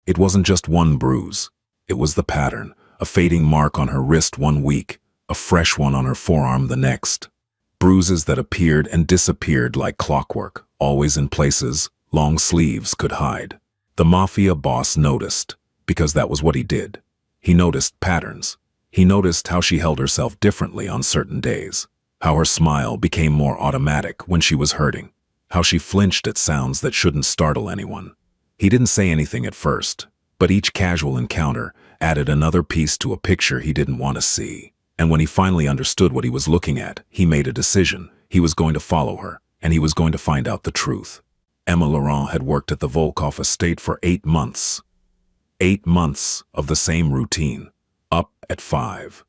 It wasn't just one bruise. It was the pattern, a fading mark on her wrist one week, a fresh one on her forearm the next. Bruises that appeared and disappeared like clockwork, always in places long sleeves could hide. The Mafia Boss noticed, because that was what he did. He noticed patterns. He noticed how she held herself differently on certain days, how her smile became more automatic when she was hurting, how she flinched at sounds that shouldn't startle anyone. He didn't say anything at first, but each casual encounter added another piece to a picture he didn't want to see. And when he finally understood what he was looking at, he made a decision. He was going to follow her, and he was going to find out the truth. Emma Laurent had worked at the Volkov estate for 8 months. 8 months of the same routine. Up at 5.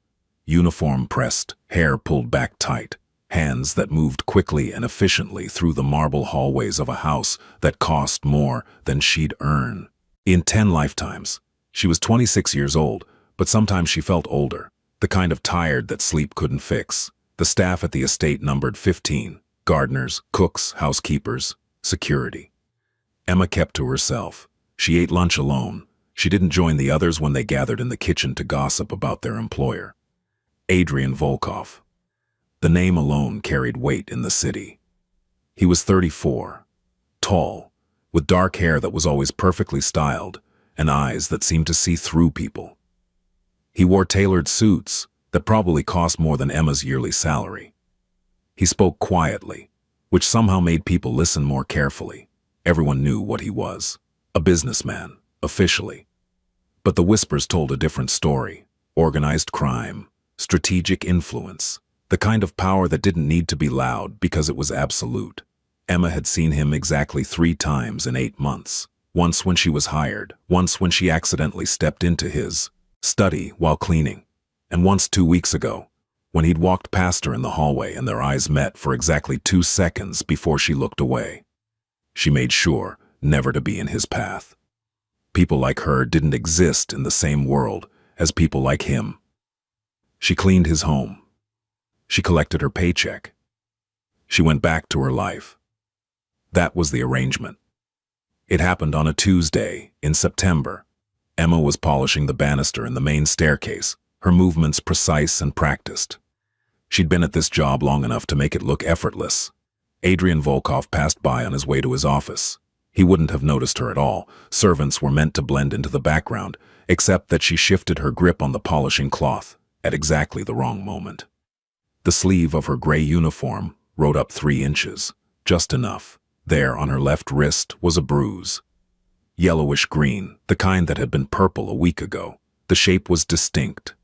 Uniform pressed, hair pulled back tight, hands that moved quickly and efficiently through the marble hallways of a house that cost more than she'd earn. In 10 lifetimes, she was 26 years old, but sometimes she felt older, the kind of tired that sleep couldn't fix. The staff at the estate numbered 15, gardeners, cooks, housekeepers, security. Emma kept to herself. She ate lunch alone. She didn't join the others when they gathered in the kitchen to gossip about their employer. Adrian Volkov. The name alone carried weight in the city. He was 34, tall, with dark hair that was always perfectly styled, and eyes that seemed to see through people. He wore tailored suits that probably cost more than Emma's yearly salary. He spoke quietly, which somehow made people listen more carefully. Everyone knew what he was, a businessman, officially. But the whispers told a different story. Organized crime, strategic influence, the kind of power that didn't need to be loud because it was absolute. Emma had seen him exactly 3 times in 8 months. Once when she was hired, once when she accidentally stepped into his study while cleaning, and once 2 weeks ago, when he'd walked past her in the hallway and their eyes met for exactly 2 seconds before she looked away. She made sure never to be in his path. People like her didn't exist in the same world as people like him. She cleaned his home. She collected her paycheck. She went back to her life. That was the arrangement. It happened on a Tuesday in September. Emma was polishing the banister in the main staircase, her movements precise and practiced. She'd been at this job long enough to make it look effortless. Adrian Volkov passed by on his way to his office. He wouldn't have noticed her at all. Servants were meant to blend into the background, except that she shifted her grip on the polishing cloth at exactly the wrong moment. The sleeve of her gray uniform rode up 3 inches, just enough. There on her left wrist was a bruise. Yellowish green, the kind that had been purple a week ago. The shape was distinct.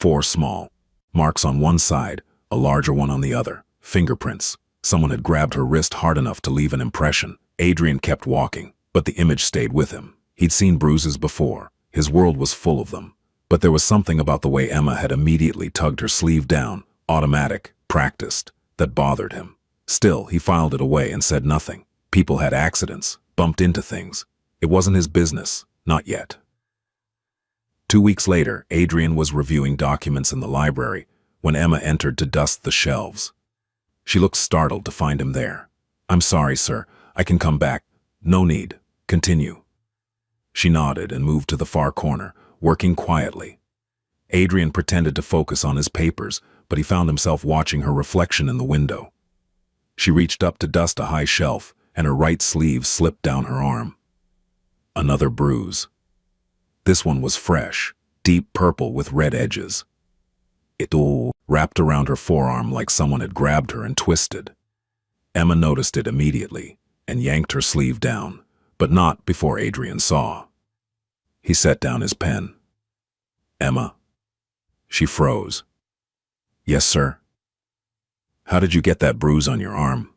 4 small marks on one side, a larger one on the other. Fingerprints. Someone had grabbed her wrist hard enough to leave an impression. Adrian kept walking, but the image stayed with him. He'd seen bruises before. His world was full of them. But there was something about the way Emma had immediately tugged her sleeve down, automatic, practiced, that bothered him. Still, he filed it away and said nothing. People had accidents, bumped into things. It wasn't his business, not yet. 2 weeks later, Adrian was reviewing documents in the library when Emma entered to dust the shelves. She looked startled to find him there. "I'm sorry, sir. I can come back." "No need. Continue." She nodded and moved to the far corner, working quietly. Adrian pretended to focus on his papers, but he found himself watching her reflection in the window. She reached up to dust a high shelf, and her right sleeve slipped down her arm. Another bruise. This one was fresh, deep purple with red edges. It all wrapped around her forearm like someone had grabbed her and twisted. Emma noticed it immediately and yanked her sleeve down, but not before Adrian saw. He set down his pen. "Emma." She froze. "Yes, sir." "How did you get that bruise on your arm?"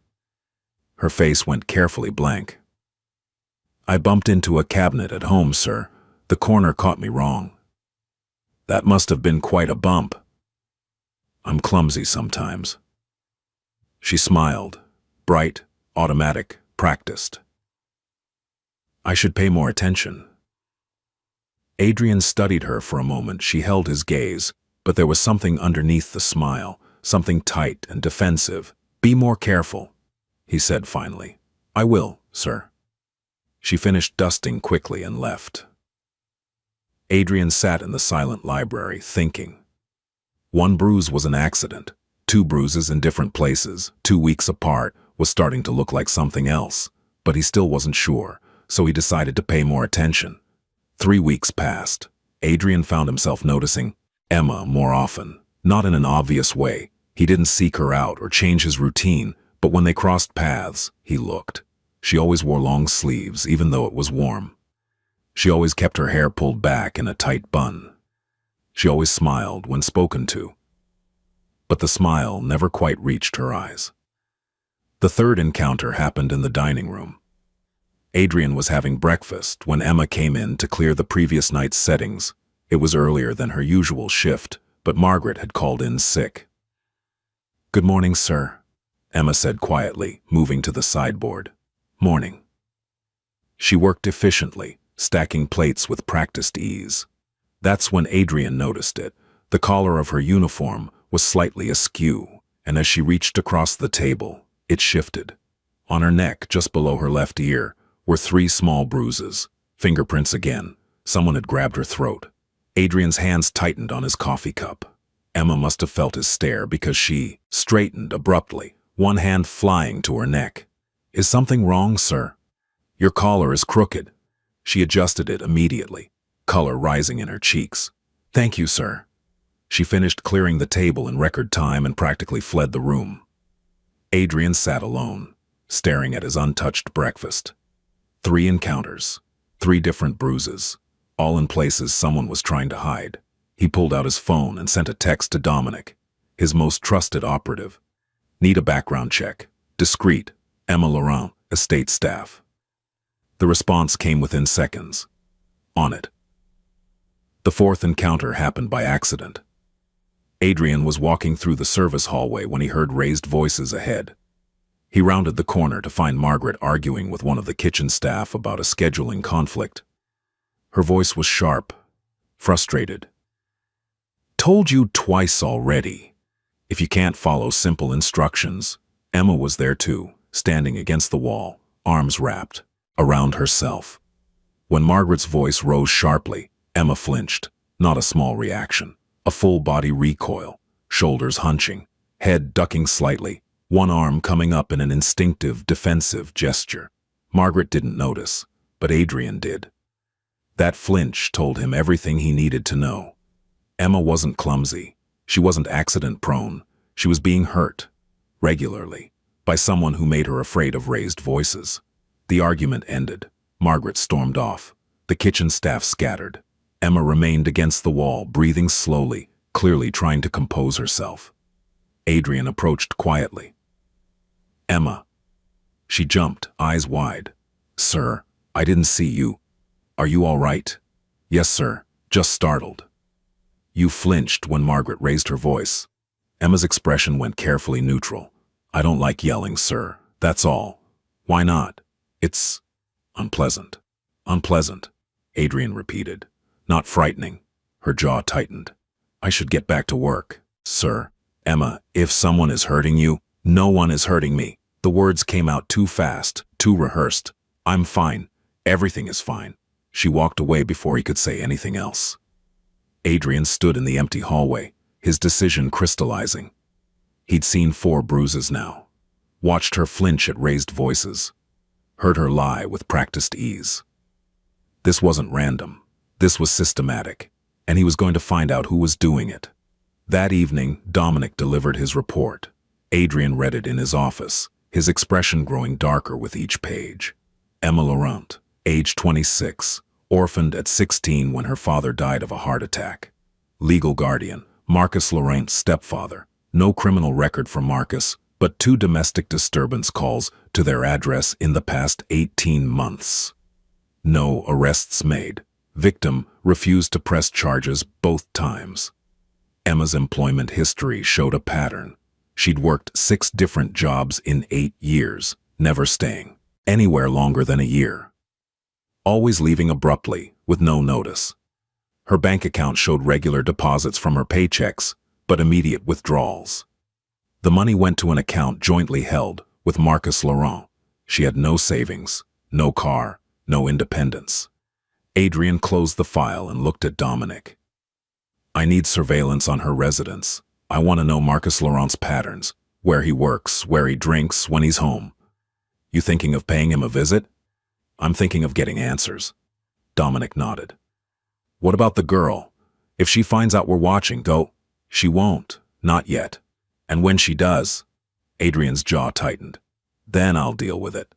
Her face went carefully blank. "I bumped into a cabinet at home, sir. The corner caught me wrong." "That must have been quite a bump." "I'm clumsy sometimes." She smiled, bright, automatic, practiced. "I should pay more attention." Adrian studied her for a moment. She held his gaze, but there was something underneath the smile, something tight and defensive. "Be more careful," he said finally. "I will, sir." She finished dusting quickly and left. Adrian sat in the silent library, thinking. One bruise was an accident. Two bruises in different places, 2 weeks apart, was starting to look like something else. But he still wasn't sure, so he decided to pay more attention. 3 weeks passed. Adrian found himself noticing Emma more often, not in an obvious way. He didn't seek her out or change his routine, but when they crossed paths, he looked. She always wore long sleeves, even though it was warm. She always kept her hair pulled back in a tight bun. She always smiled when spoken to. But the smile never quite reached her eyes. The third encounter happened in the dining room. Adrian was having breakfast when Emma came in to clear the previous night's settings. It was earlier than her usual shift, but Margaret had called in sick. "Good morning, sir," Emma said quietly, moving to the sideboard. "Morning." She worked efficiently, stacking plates with practiced ease. That's when Adrian noticed it. The collar of her uniform was slightly askew, and as she reached across the table, it shifted. On her neck, just below her left ear, were 3 small bruises. Fingerprints again. Someone had grabbed her throat. Adrian's hands tightened on his coffee cup. Emma must have felt his stare because she straightened abruptly, one hand flying to her neck. "Is something wrong, sir? Your collar is crooked." She adjusted it immediately, color rising in her cheeks. "Thank you, sir." She finished clearing the table in record time and practically fled the room. Adrian sat alone, staring at his untouched breakfast. 3 encounters, 3 different bruises, all in places someone was trying to hide. He pulled out his phone and sent a text to Dominic, his most trusted operative. "Need a background check. Discreet. Emma Laurent, estate staff." The response came within seconds. On it. The 4th encounter happened by accident. Adrian was walking through the service hallway when he heard raised voices ahead. He rounded the corner to find Margaret arguing with one of the kitchen staff about a scheduling conflict. Her voice was sharp, frustrated. "Told you twice already. If you can't follow simple instructions." Emma was there too, standing against the wall, arms wrapped around herself. When Margaret's voice rose sharply, Emma flinched. Not a small reaction. A full-body recoil, shoulders hunching, head ducking slightly, one arm coming up in an instinctive, defensive gesture. Margaret didn't notice, but Adrian did. That flinch told him everything he needed to know. Emma wasn't clumsy. She wasn't accident-prone. She was being hurt, regularly, by someone who made her afraid of raised voices. The argument ended. Margaret stormed off. The kitchen staff scattered. Emma remained against the wall, breathing slowly, clearly trying to compose herself. Adrian approached quietly. "Emma." She jumped, eyes wide. "Sir, I didn't see you. Are you all right?" "Yes, sir, just startled." You flinched when Margaret raised her voice. Emma's expression went carefully neutral. "I don't like yelling, sir, that's all." "Why not?" "It's unpleasant." "Unpleasant," Adrian repeated. "Not frightening." Her jaw tightened. "I should get back to work, sir." "Emma, if someone is hurting you..." "No one is hurting me." The words came out too fast, too rehearsed. "I'm fine. Everything is fine." She walked away before he could say anything else. Adrian stood in the empty hallway, his decision crystallizing. He'd seen 4 bruises now. Watched her flinch at raised voices. Heard her lie with practiced ease. This wasn't random. This was systematic, and he was going to find out who was doing it. That evening, Dominic delivered his report. Adrian read it in his office, his expression growing darker with each page. Emma Laurent, age 26, orphaned at 16 when her father died of a heart attack. Legal guardian, Marcus Laurent's stepfather. No criminal record for Marcus, but 2 domestic disturbance calls to their address in the past 18 months. No arrests made. Victim refused to press charges both times. Emma's employment history showed a pattern. She'd worked 6 different jobs in 8 years, never staying anywhere longer than a year. Always leaving abruptly, with no notice. Her bank account showed regular deposits from her paychecks, but immediate withdrawals. The money went to an account jointly held with Marcus Laurent. She had no savings, no car, no independence. Adrian closed the file and looked at Dominic. I need surveillance on her residence. I want to know Marcus Laurent's patterns, where he works, where he drinks, when he's home. You thinking of paying him a visit? I'm thinking of getting answers. Dominic nodded. What about the girl? If she finds out we're watching, go. She won't. Not yet. And when she does, Adrian's jaw tightened. Then I'll deal with it.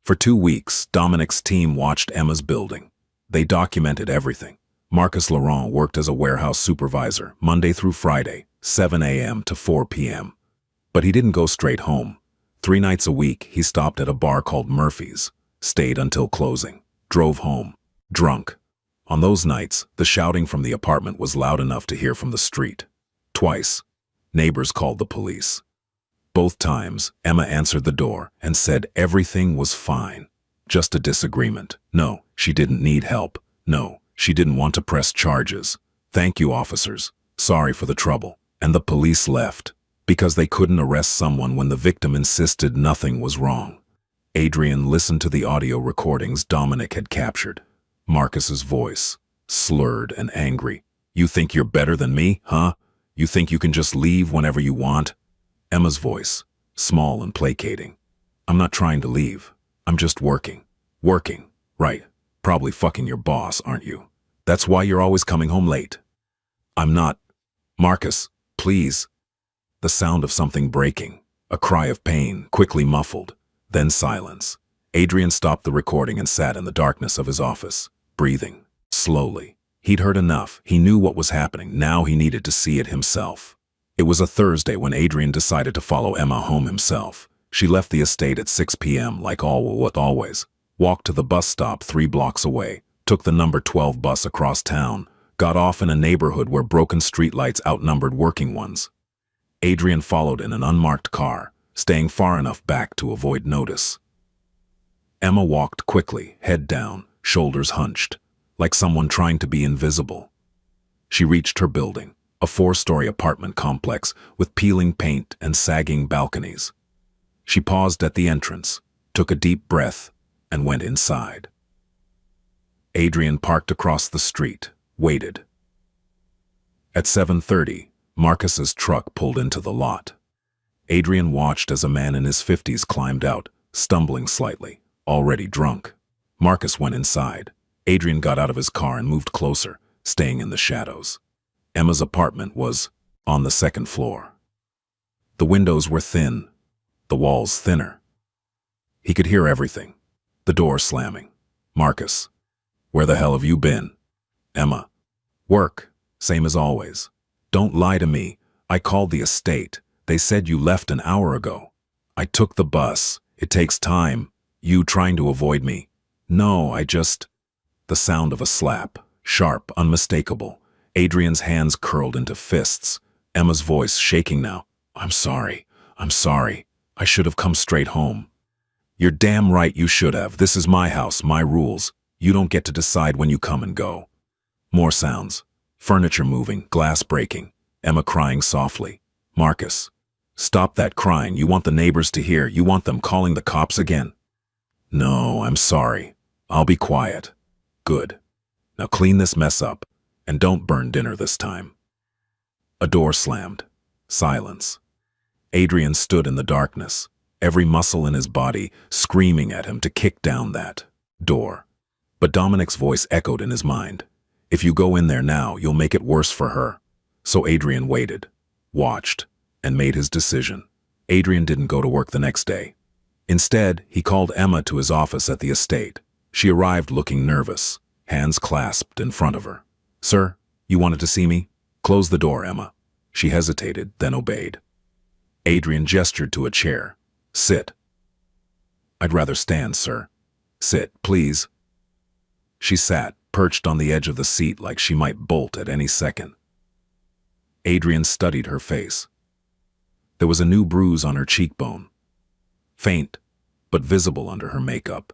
For 2 weeks, Dominic's team watched Emma's building. They documented everything. Marcus Laurent worked as a warehouse supervisor, Monday through Friday, 7 a.m. to 4 p.m. But he didn't go straight home. 3 nights a week, he stopped at a bar called Murphy's, stayed until closing, drove home, drunk. On those nights, the shouting from the apartment was loud enough to hear from the street. Twice, neighbors called the police. Both times, Emma answered the door and said everything was fine. Just a disagreement. No, she didn't need help. No, she didn't want to press charges. Thank you, officers. Sorry for the trouble. And the police left, because they couldn't arrest someone when the victim insisted nothing was wrong. Adrian listened to the audio recordings Dominic had captured. Marcus's voice, slurred and angry. You think you're better than me, huh? You think you can just leave whenever you want? Emma's voice, small and placating. I'm not trying to leave. I'm just working. Working, right. Probably fucking your boss, aren't you? That's why you're always coming home late. I'm not. Marcus, please. The sound of something breaking, a cry of pain, quickly muffled, then silence. Adrian stopped the recording and sat in the darkness of his office, breathing slowly. He'd heard enough. He knew what was happening. Now he needed to see it himself. It was a Thursday when Adrian decided to follow Emma home himself. She left the estate at 6 p.m. like always, walked to the bus stop 3 blocks away, took the number 12 bus across town, got off in a neighborhood where broken streetlights outnumbered working ones. Adrian followed in an unmarked car, staying far enough back to avoid notice. Emma walked quickly, head down, shoulders hunched, like someone trying to be invisible. She reached her building, a 4-story apartment complex with peeling paint and sagging balconies. She paused at the entrance, took a deep breath, and went inside. Adrian parked across the street, waited. At 7:30, Marcus's truck pulled into the lot. Adrian watched as a man in his 50s climbed out, stumbling slightly, already drunk. Marcus went inside. Adrian got out of his car and moved closer, staying in the shadows. Emma's apartment was on the 2nd floor. The windows were thin, the walls thinner. He could hear everything. The door slamming. Marcus, where the hell have you been? Emma, work, same as always. Don't lie to me. I called the estate. They said you left an hour ago. I took the bus. It takes time. You trying to avoid me? No, I just... The sound of a slap, sharp, unmistakable. Adrian's hands curled into fists. Emma's voice shaking now. I'm sorry. I should have come straight home. You're damn right you should have. This is my house, my rules. You don't get to decide when you come and go. More sounds. Furniture moving, glass breaking. Emma crying softly. Marcus, stop that crying. You want the neighbors to hear. You want them calling the cops again. No, I'm sorry. I'll be quiet. Good. Now clean this mess up, and don't burn dinner this time. A door slammed. Silence. Adrian stood in the darkness, every muscle in his body screaming at him to kick down that door. But Dominic's voice echoed in his mind. If you go in there now, you'll make it worse for her. So Adrian waited, watched, and made his decision. Adrian didn't go to work the next day. Instead, he called Emma to his office at the estate. She arrived looking nervous, hands clasped in front of her. Sir, you wanted to see me? Close the door, Emma. She hesitated, then obeyed. Adrian gestured to a chair. Sit. I'd rather stand, sir. Sit, please. She sat, perched on the edge of the seat like she might bolt at any second. Adrian studied her face. There was a new bruise on her cheekbone. Faint, but visible under her makeup.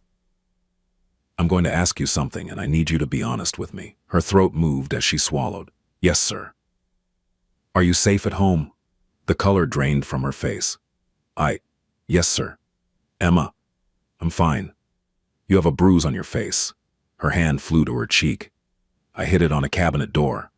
I'm going to ask you something, and I need you to be honest with me. Her throat moved as she swallowed. Yes, sir. Are you safe at home? The color drained from her face. Yes, sir. Emma, I'm fine. You have a bruise on your face. Her hand flew to her cheek. I hit it on a cabinet door.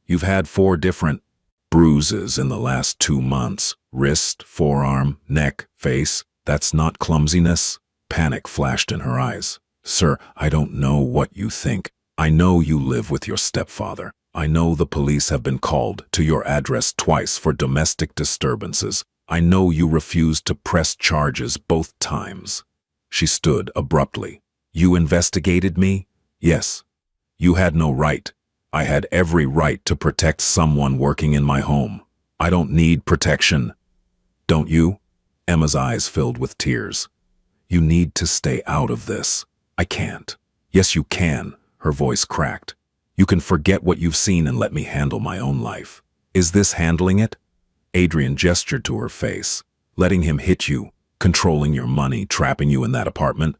You've had 4 different bruises in the last 2 months. Wrist, forearm, neck, face. That's not clumsiness. Panic flashed in her eyes. Sir, I don't know what you think. I know you live with your stepfather. I know the police have been called to your address twice for domestic disturbances. I know you refused to press charges both times. She stood abruptly. You investigated me? Yes. You had no right. I had every right to protect someone working in my home. I don't need protection. Don't you? Emma's eyes filled with tears. You need to stay out of this. I can't. Yes, you can. Her voice cracked. You can forget what you've seen and let me handle my own life. Is this handling it? Adrian gestured to her face. Letting him hit you, controlling your money, trapping you in that apartment?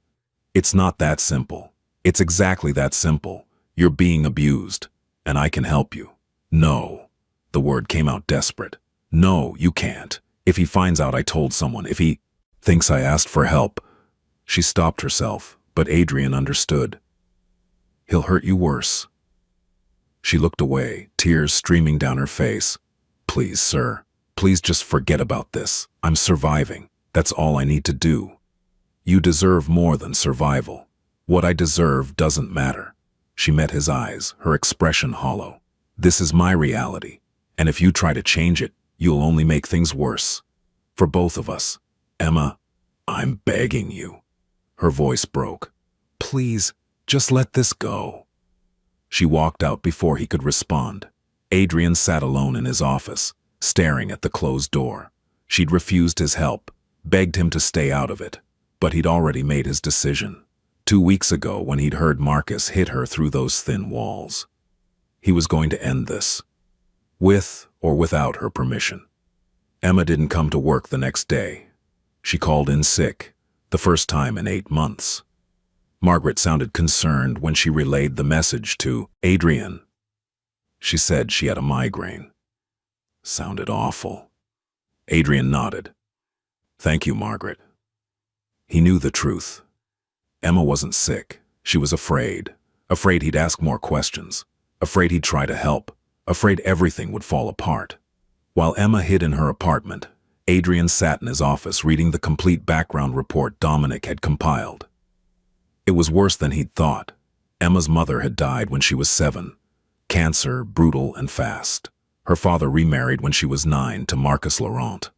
It's not that simple. It's exactly that simple. You're being abused, and I can help you. No. The word came out desperate. No, you can't. If he finds out I told someone, if he thinks I asked for help. She stopped herself, but Adrian understood. He'll hurt you worse. She looked away, tears streaming down her face. Please, sir. Please just forget about this. I'm surviving. That's all I need to do. You deserve more than survival. What I deserve doesn't matter. She met his eyes, her expression hollow. This is my reality, and if you try to change it, you'll only make things worse. For both of us. Emma, I'm begging you. Her voice broke. Please, just let this go. She walked out before he could respond. Adrian sat alone in his office, staring at the closed door. She'd refused his help, begged him to stay out of it, but he'd already made his decision. 2 weeks ago, when he'd heard Marcus hit her through those thin walls. He was going to end this, with or without her permission. Emma didn't come to work the next day. She called in sick, the first time in 8 months. Margaret sounded concerned when she relayed the message to Adrian. She said she had a migraine. Sounded awful. Adrian nodded. Thank you, Margaret. He knew the truth. Emma wasn't sick. She was afraid. Afraid he'd ask more questions. Afraid he'd try to help. Afraid everything would fall apart. While Emma hid in her apartment, Adrian sat in his office reading the complete background report Dominic had compiled. It was worse than he'd thought. Emma's mother had died when she was 7. Cancer, brutal and fast. Her father remarried when she was 9 to Marcus Laurent,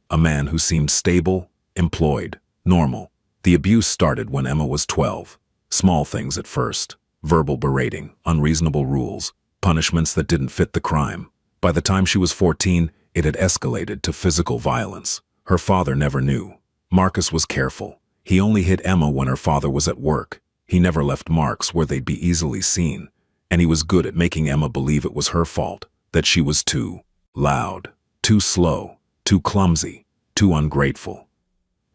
a man who seemed stable, employed, normal. The abuse started when Emma was 12. Small things at first. Verbal berating, unreasonable rules, punishments that didn't fit the crime. By the time she was 14, it had escalated to physical violence. Her father never knew. Marcus was careful. He only hit Emma when her father was at work. He never left marks where they'd be easily seen. And he was good at making Emma believe it was her fault, that she was too loud, too slow, too clumsy, too ungrateful.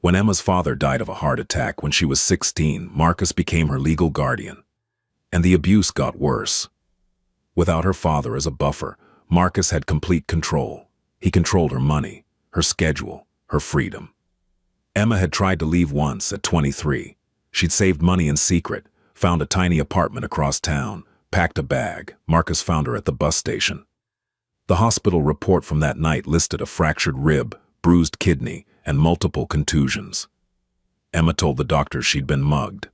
When Emma's father died of a heart attack when she was 16, Marcus became her legal guardian. And the abuse got worse. Without her father as a buffer, Marcus had complete control. He controlled her money, her schedule, her freedom. Emma had tried to leave once at 23. She'd saved money in secret, found a tiny apartment across town, packed a bag. Marcus found her at the bus station. The hospital report from that night listed a fractured rib, bruised kidney, and multiple contusions. Emma told the doctors she'd been mugged.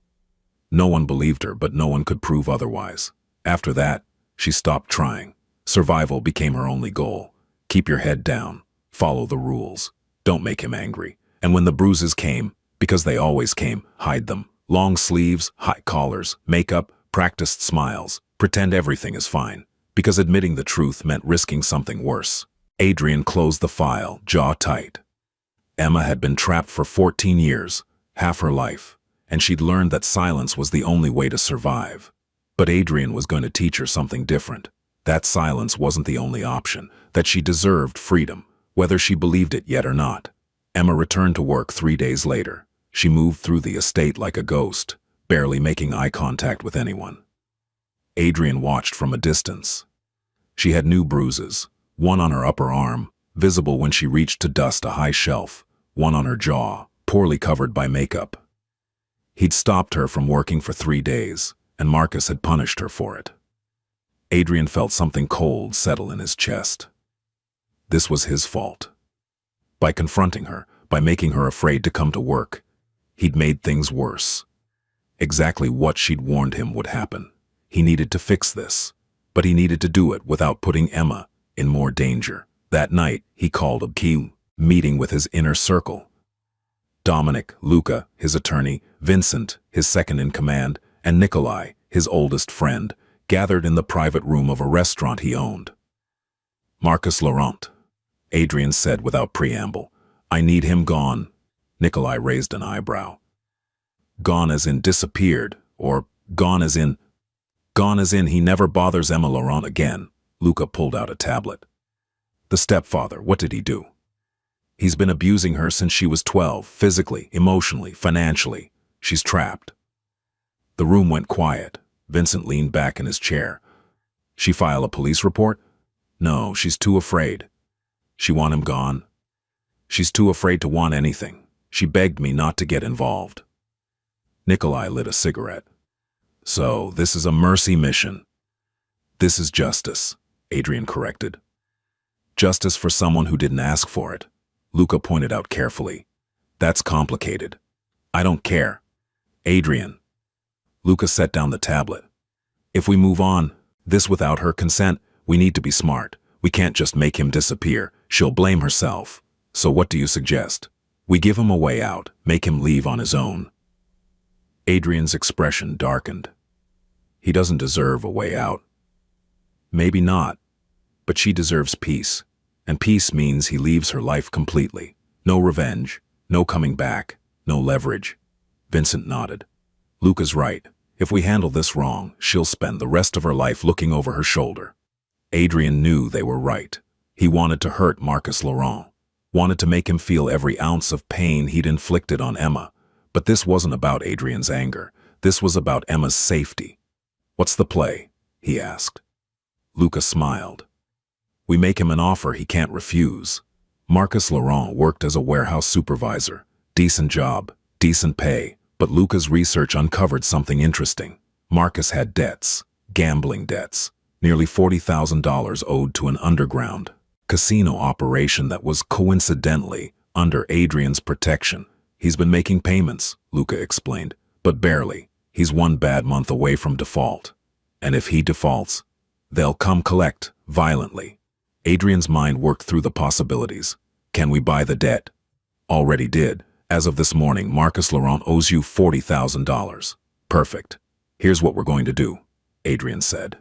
No one believed her, but no one could prove otherwise. After that, she stopped trying. Survival became her only goal. Keep your head down. Follow the rules. Don't make him angry. And when the bruises came, because they always came, hide them. Long sleeves, high collars, makeup, practiced smiles. Pretend everything is fine. Because admitting the truth meant risking something worse. Adrian closed the file, jaw tight. Emma had been trapped for 14 years, half her life, and she'd learned that silence was the only way to survive. But Adrian was going to teach her something different. That silence wasn't the only option, that she deserved freedom, whether she believed it yet or not. Emma returned to work 3 days later. She moved through the estate like a ghost, barely making eye contact with anyone. Adrian watched from a distance. She had new bruises, one on her upper arm, visible when she reached to dust a high shelf, one on her jaw, poorly covered by makeup. He'd stopped her from working for 3 days. and Marcus had punished her for it. Adrian felt something cold settle in his chest. This was his fault. By confronting her, by making her afraid to come to work, he'd made things worse. Exactly what she'd warned him would happen. He needed to fix this, but he needed to do it without putting Emma in more danger. That night, he called a key meeting with his inner circle. Dominic, Luca, his attorney, Vincent, his second-in-command, and Nikolai, his oldest friend, gathered in the private room of a restaurant he owned. Marcus Laurent, Adrian said without preamble. I need him gone. Nikolai raised an eyebrow. Gone as in disappeared, or gone as in he never bothers Emma Laurent again. Luca pulled out a tablet. The stepfather, what did he do? He's been abusing her since she was 12, physically, emotionally, financially. She's trapped. The room went quiet. Vincent leaned back in his chair. She file a police report? No, she's too afraid. She want him gone? She's too afraid to want anything. She begged me not to get involved. Nikolai lit a cigarette. So, this is a mercy mission. This is justice, Adrian corrected. Justice for someone who didn't ask for it. Luca pointed out carefully. That's complicated. I don't care. Adrian. Luca set down the tablet. If we move on, this without her consent, we need to be smart. We can't just make him disappear. She'll blame herself. So what do you suggest? We give him a way out, make him leave on his own. Adrian's expression darkened. He doesn't deserve a way out. Maybe not, but she deserves peace. And peace means he leaves her life completely. No revenge, no coming back, no leverage. Vincent nodded. Luca's right. If we handle this wrong, she'll spend the rest of her life looking over her shoulder. Adrian knew they were right. He wanted to hurt Marcus Laurent, wanted to make him feel every ounce of pain he'd inflicted on Emma. But this wasn't about Adrian's anger. This was about Emma's safety. What's the play? He asked. Luca smiled. We make him an offer he can't refuse. Marcus Laurent worked as a warehouse supervisor. Decent job, decent pay. But Luca's research uncovered something interesting. Marcus had debts, gambling debts, nearly $40,000 owed to an underground casino operation that was coincidentally under Adrian's protection. He's been making payments, Luca explained, but barely. He's one bad month away from default. And if he defaults, they'll come collect violently. Adrian's mind worked through the possibilities. Can we buy the debt? Already did. As of this morning, Marcus Laurent owes you $40,000. Perfect. Here's what we're going to do, Adrian said.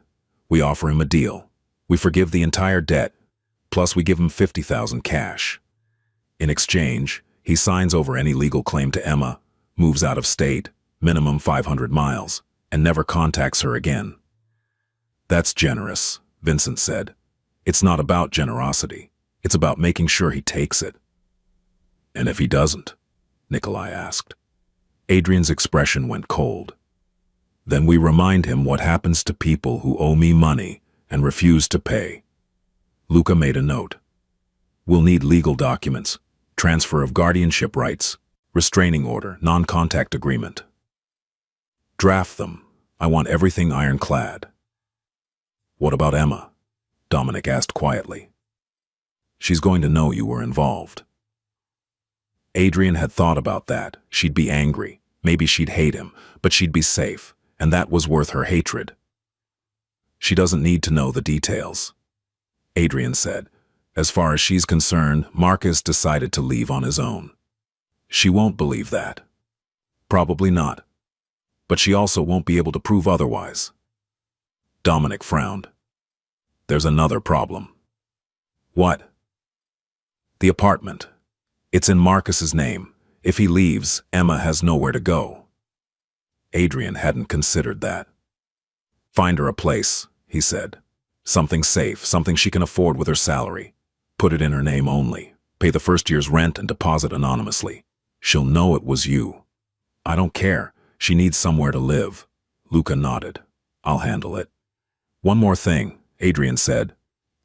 We offer him a deal. We forgive the entire debt, plus we give him $50,000 cash. In exchange, he signs over any legal claim to Emma, moves out of state, minimum 500 miles, and never contacts her again. That's generous, Vincent said. It's not about generosity. It's about making sure he takes it. And if he doesn't? Nikolai asked. Adrian's expression went cold. Then we remind him what happens to people who owe me money and refuse to pay. Luca made a note. We'll need legal documents, transfer of guardianship rights, restraining order, non-contact agreement. Draft them. I want everything ironclad. What about Emma? Dominic asked quietly. She's going to know you were involved. Adrian had thought about that. She'd be angry. Maybe she'd hate him, but she'd be safe, and that was worth her hatred. She doesn't need to know the details. Adrian said, as far as she's concerned, Marcus decided to leave on his own. She won't believe that. Probably not. But she also won't be able to prove otherwise. Dominic frowned. There's another problem. What? The apartment. It's in Marcus's name. If he leaves, Emma has nowhere to go. Adrian hadn't considered that. Find her a place, he said. Something safe, something she can afford with her salary. Put it in her name only. Pay the first year's rent and deposit anonymously. She'll know it was you. I don't care. She needs somewhere to live. Luca nodded. I'll handle it. One more thing, Adrian said.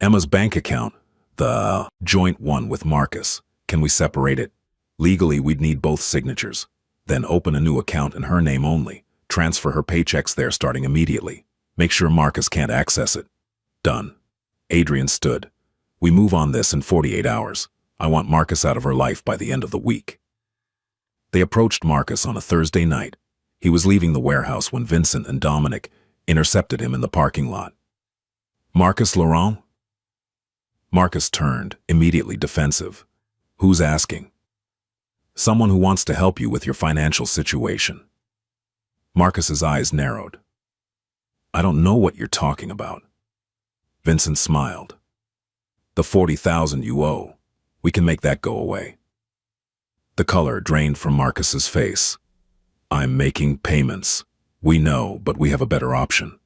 Emma's bank account, the joint one with Marcus. Can we separate it? Legally, we'd need both signatures. Then open a new account in her name only. Transfer her paychecks there starting immediately. Make sure Marcus can't access it. Done. Adrian stood. We move on this in 48 hours. I want Marcus out of her life by the end of the week. They approached Marcus on a Thursday night. He was leaving the warehouse when Vincent and Dominic intercepted him in the parking lot. Marcus Laurent? Marcus turned, immediately defensive. Who's asking? Someone who wants to help you with your financial situation. Marcus's eyes narrowed. I don't know what you're talking about. Vincent smiled. The 40,000 you owe. We can make that go away. The color drained from Marcus's face. I'm making payments. We know, but we have a better option.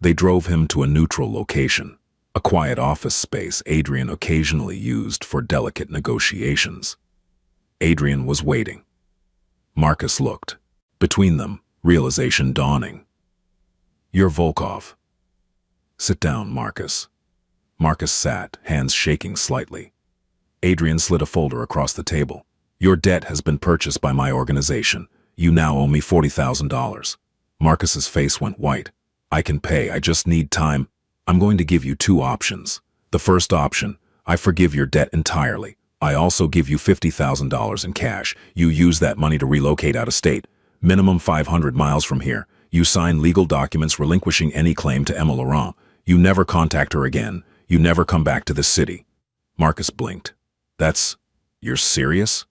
They drove him to a neutral location, a quiet office space Adrian occasionally used for delicate negotiations. Adrian was waiting. Marcus looked. Between them, realization dawning. You're Volkov. Sit down, Marcus. Marcus sat, hands shaking slightly. Adrian slid a folder across the table. Your debt has been purchased by my organization. You now owe me $40,000. Marcus's face went white. I can pay, I just need time. I'm going to give you two options. The first option, I forgive your debt entirely. I also give you $50,000 in cash. You use that money to relocate out of state. Minimum 500 miles from here. You sign legal documents relinquishing any claim to Emma Laurent. You never contact her again. You never come back to this city. Marcus blinked. You're serious?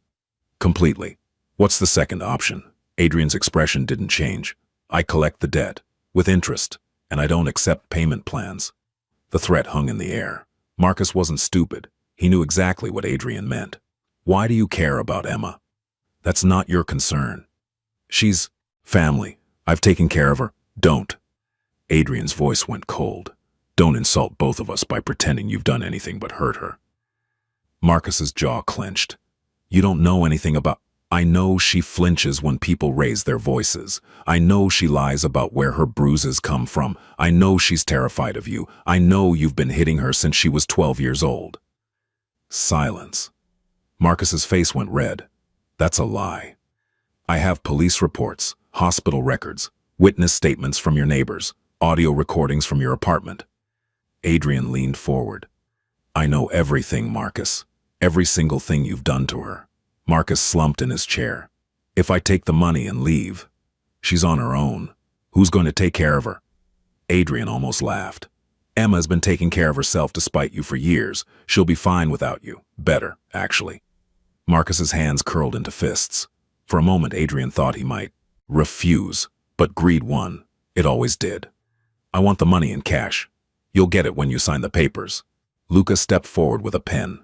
Completely. What's the second option? Adrian's expression didn't change. I collect the debt, with interest, and I don't accept payment plans. The threat hung in the air. Marcus wasn't stupid. He knew exactly what Adrian meant. Why do you care about Emma? That's not your concern. She's family. I've taken care of her. Don't. Adrian's voice went cold. Don't insult both of us by pretending you've done anything but hurt her. Marcus's jaw clenched. You don't know anything about... I know she flinches when people raise their voices. I know she lies about where her bruises come from. I know she's terrified of you. I know you've been hitting her since she was 12 years old. Silence. Marcus's face went red. That's a lie. I have police reports, hospital records, witness statements from your neighbors, audio recordings from your apartment. Adrian leaned forward. I know everything, Marcus. Every single thing you've done to her. Marcus slumped in his chair. If I take the money and leave, she's on her own. Who's going to take care of her? Adrian almost laughed. Emma's been taking care of herself despite you for years. She'll be fine without you. Better, actually. Marcus's hands curled into fists. For a moment, Adrian thought he might refuse, but greed won. It always did. I want the money in cash. You'll get it when you sign the papers. Luca stepped forward with a pen.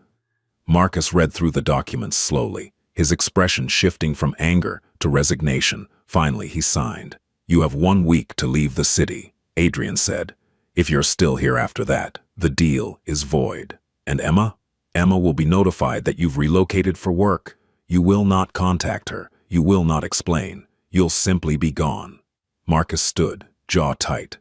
Marcus read through the documents slowly, his expression shifting from anger to resignation. Finally, he signed. You have 1 week to leave the city, Adrian said. If you're still here after that, the deal is void. And Emma? Emma will be notified that you've relocated for work. You will not contact her. You will not explain. You'll simply be gone. Marcus stood, jaw tight.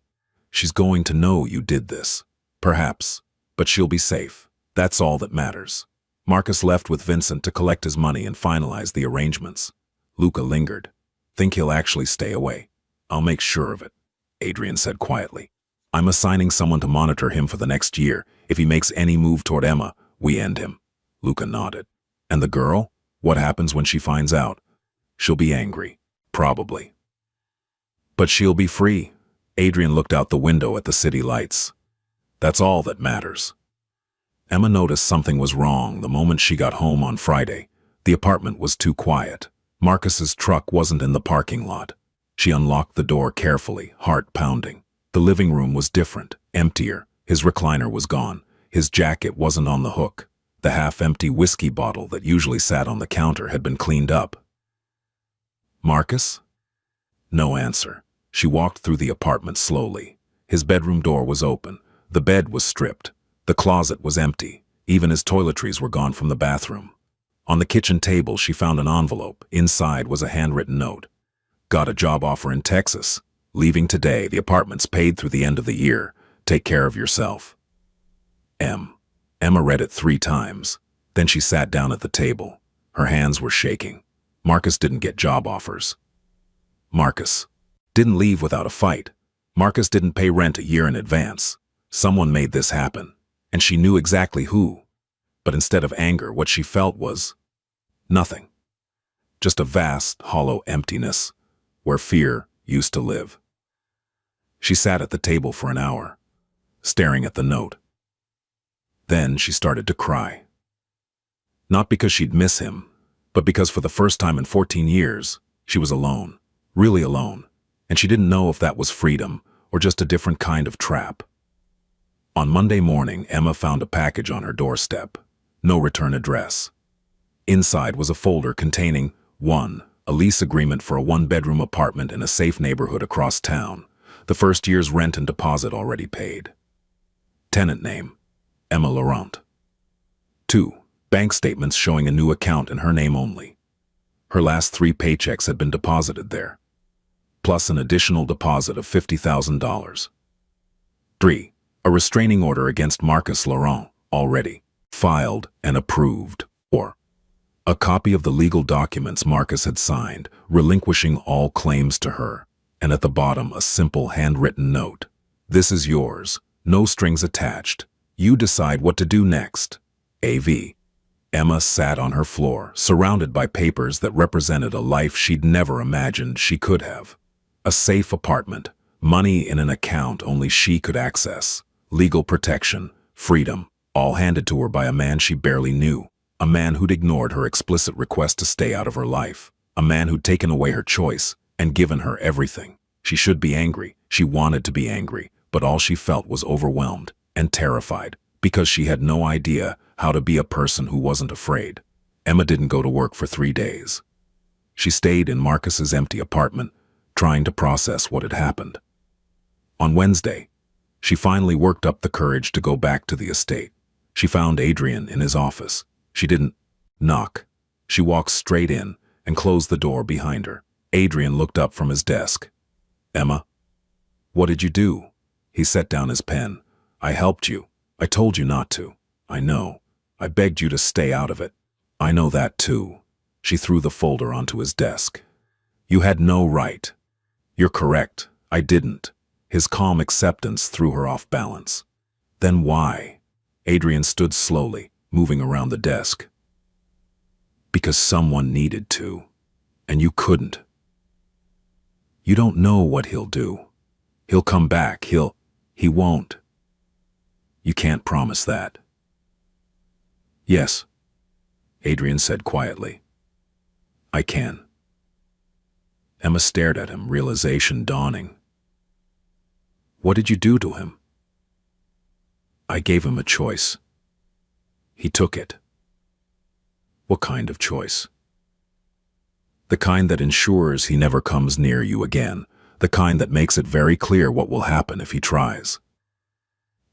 She's going to know you did this. Perhaps. But she'll be safe. That's all that matters. Marcus left with Vincent to collect his money and finalize the arrangements. Luca lingered. Think he'll actually stay away. I'll make sure of it, Adrian said quietly. I'm assigning someone to monitor him for the next year. If he makes any move toward Emma, we end him. Luca nodded. And the girl? What happens when she finds out? She'll be angry. Probably. But she'll be free. Adrian looked out the window at the city lights. That's all that matters. Emma noticed something was wrong the moment she got home on Friday. The apartment was too quiet. Marcus's truck wasn't in the parking lot. She unlocked the door carefully, heart pounding. The living room was different, emptier. His recliner was gone. His jacket wasn't on the hook. The half-empty whiskey bottle that usually sat on the counter had been cleaned up. Marcus? No answer. She walked through the apartment slowly. His bedroom door was open. The bed was stripped. The closet was empty. Even his toiletries were gone from the bathroom. On the kitchen table, she found an envelope. Inside was a handwritten note. Got a job offer in Texas. Leaving today. The apartment's paid through the end of the year. Take care of yourself. Emma read it 3 times. Then she sat down at the table. Her hands were shaking. Marcus didn't get job offers. Marcus Didn't leave without a fight. Marcus didn't pay rent a year in advance. Someone made this happen, and she knew exactly who. But instead of anger, what she felt was nothing. Just a vast, hollow emptiness where fear used to live. She sat at the table for an hour, staring at the note. Then she started to cry. Not because she'd miss him, but because for the first time in 14 years, she was alone, really alone, and she didn't know if that was freedom or just a different kind of trap. On Monday morning, Emma found a package on her doorstep. No return address. Inside was a folder containing 1. A lease agreement for a one-bedroom apartment in a safe neighborhood across town. The first year's rent and deposit already paid. Tenant name, Emma Laurent. 2. Bank statements showing a new account in her name only. Her last 3 paychecks had been deposited there, plus an additional deposit of $50,000. 3. A restraining order against Marcus Laurent, already filed and approved. 4. A copy of the legal documents Marcus had signed, relinquishing all claims to her, and at the bottom a simple handwritten note. This is yours, no strings attached. You decide what to do next. A.V. Emma sat on her floor, surrounded by papers that represented a life she'd never imagined she could have. A safe apartment, money in an account only she could access, legal protection, freedom, all handed to her by a man she barely knew, a man who'd ignored her explicit request to stay out of her life, a man who'd taken away her choice and given her everything. She should be angry, she wanted to be angry, but all she felt was overwhelmed and terrified because she had no idea how to be a person who wasn't afraid. Emma didn't go to work for 3 days. She stayed in Marcus's empty apartment, trying to process what had happened. On Wednesday, she finally worked up the courage to go back to the estate. She found Adrian in his office. She didn't knock. She walked straight in and closed the door behind her. Adrian looked up from his desk. Emma, what did you do? He set down his pen. I helped you. I told you not to. I know. I begged you to stay out of it. I know that too. She threw the folder onto his desk. You had no right. You're correct. I didn't. His calm acceptance threw her off balance. Then why? Adrian stood slowly, moving around the desk. Because someone needed to, and you couldn't. You don't know what he'll do. He'll come back. He won't. You can't promise that. Yes, Adrian said quietly. I can. Emma stared at him, realization dawning. What did you do to him? I gave him a choice. He took it. What kind of choice? The kind that ensures he never comes near you again, the kind that makes it very clear what will happen if he tries.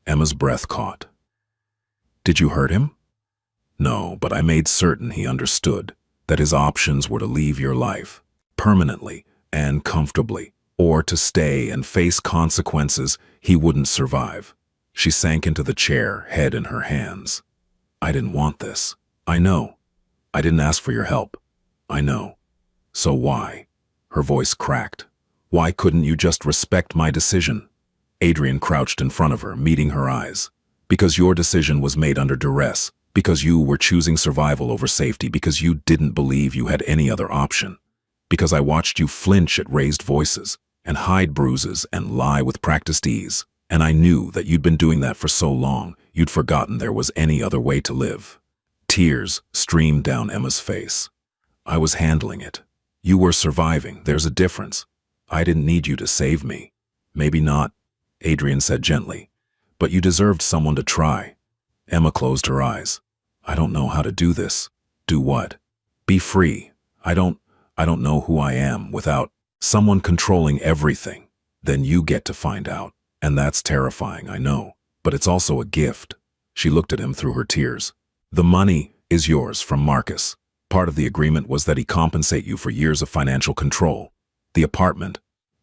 Emma's breath caught. Did you hurt him? No, but I made certain he understood that his options were to leave your life, permanently and comfortably, or to stay and face consequences he wouldn't survive. She sank into the chair, head in her hands. I didn't want this. I know. I didn't ask for your help. I know. So why? Her voice cracked. Why couldn't you just respect my decision? Adrian crouched in front of her, meeting her eyes. Because your decision was made under duress, because you were choosing survival over safety, because you didn't believe you had any other option. Because I watched you flinch at raised voices, and hide bruises, and lie with practiced ease. And I knew that you'd been doing that for so long, you'd forgotten there was any other way to live. Tears streamed down Emma's face. I was handling it. You were surviving. There's a difference. I didn't need you to save me. Maybe not, Adrian said gently. But you deserved someone to try. Emma closed her eyes. I don't know how to do this. Do what? Be free. I don't know who I am without someone controlling everything. Then you get to find out. And that's terrifying, I know. But it's also a gift. She looked at him through her tears. The money is yours from Marcus. Part of the agreement was that he compensate you for years of financial control. The apartment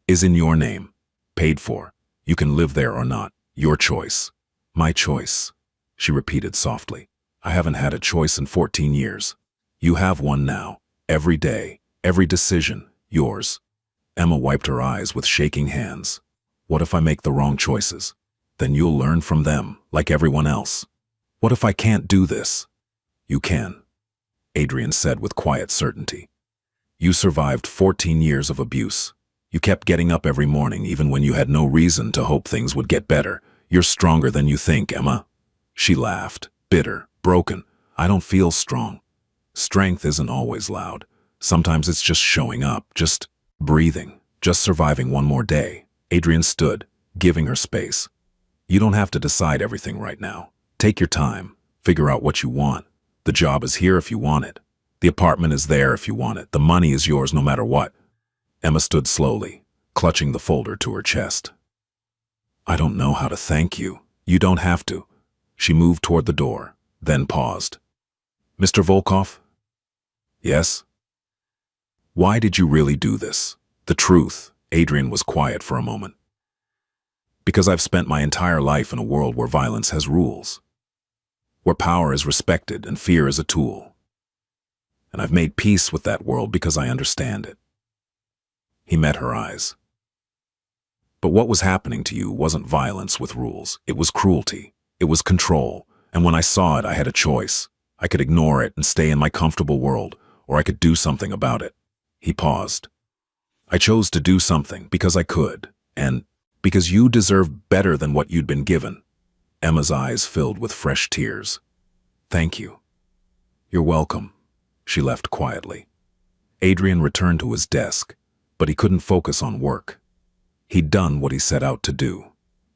is in your name. Paid for. You can live there or not. Your choice. My choice, she repeated softly. I haven't had a choice in 14 years. You have one now. Every day, every decision, yours. Emma wiped her eyes with shaking hands. What if I make the wrong choices? Then you'll learn from them, like everyone else. What if I can't do this? You can, Adrian said with quiet certainty. You survived 14 years of abuse. You kept getting up every morning even when you had no reason to hope things would get better. You're stronger than you think, Emma. She laughed, bitter, broken. I don't feel strong. Strength isn't always loud. Sometimes it's just showing up, just breathing, just surviving one more day. Adrian stood, giving her space. You don't have to decide everything right now. Take your time. Figure out what you want. The job is here if you want it. The apartment is there if you want it. The money is yours no matter what. Emma stood slowly, clutching the folder to her chest. I don't know how to thank you. You don't have to. She moved toward the door, then paused. Mr. Volkov? Yes? Why did you really do this? The truth. Adrian was quiet for a moment. Because I've spent my entire life in a world where violence has rules, where power is respected and fear is a tool. And I've made peace with that world because I understand it. He met her eyes. But what was happening to you wasn't violence with rules. It was cruelty. It was control. And when I saw it, I had a choice. I could ignore it and stay in my comfortable world, or I could do something about it. He paused. I chose to do something because I could, and because you deserve better than what you'd been given. Emma's eyes filled with fresh tears. Thank you. You're welcome. She left quietly. Adrian returned to his desk, but he couldn't focus on work. He'd done what he set out to do.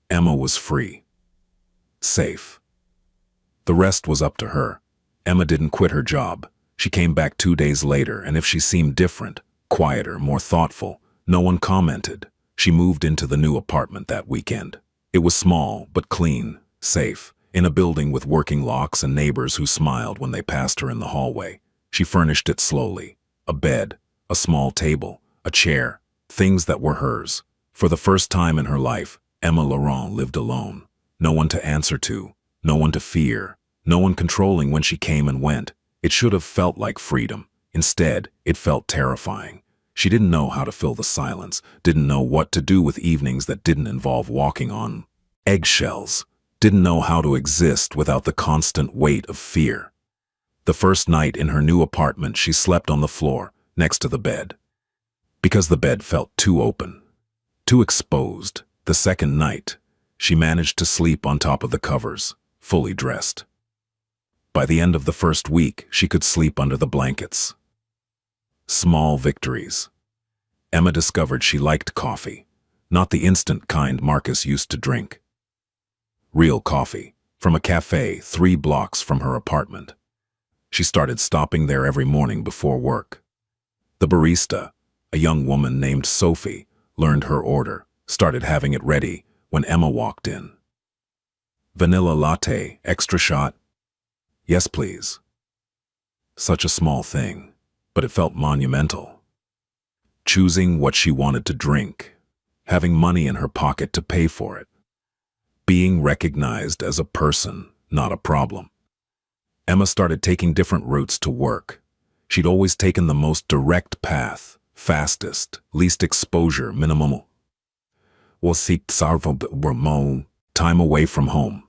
Emma was free. Safe. The rest was up to her. Emma didn't quit her job. She came back 2 days later, and if she seemed different, quieter, more thoughtful, no one commented. She moved into the new apartment that weekend. It was small, but clean, safe, in a building with working locks and neighbors who smiled when they passed her in the hallway. She furnished it slowly. A bed, a small table, a chair, things that were hers. For the first time in her life, Emma Laurent lived alone. No one to answer to, no one to fear, no one controlling when she came and went. It should have felt like freedom. Instead, it felt terrifying. She didn't know how to fill the silence, didn't know what to do with evenings that didn't involve walking on eggshells, didn't know how to exist without the constant weight of fear. The first night in her new apartment, she slept on the floor, next to the bed. Because the bed felt too open, too exposed. The second night, she managed to sleep on top of the covers, fully dressed. By the end of the first week, she could sleep under the blankets. Small victories. Emma discovered she liked coffee, not the instant kind Marcus used to drink. Real coffee, from a cafe 3 blocks from her apartment. She started stopping there every morning before work. The barista, a young woman named Sophie, learned her order, started having it ready when Emma walked in. Vanilla latte, extra shot? Yes, please. Such a small thing, but it felt monumental. Choosing what she wanted to drink, having money in her pocket to pay for it, being recognized as a person, not a problem. Emma started taking different routes to work. She'd always taken the most direct path, fastest, least exposure, minimal. Time away from home.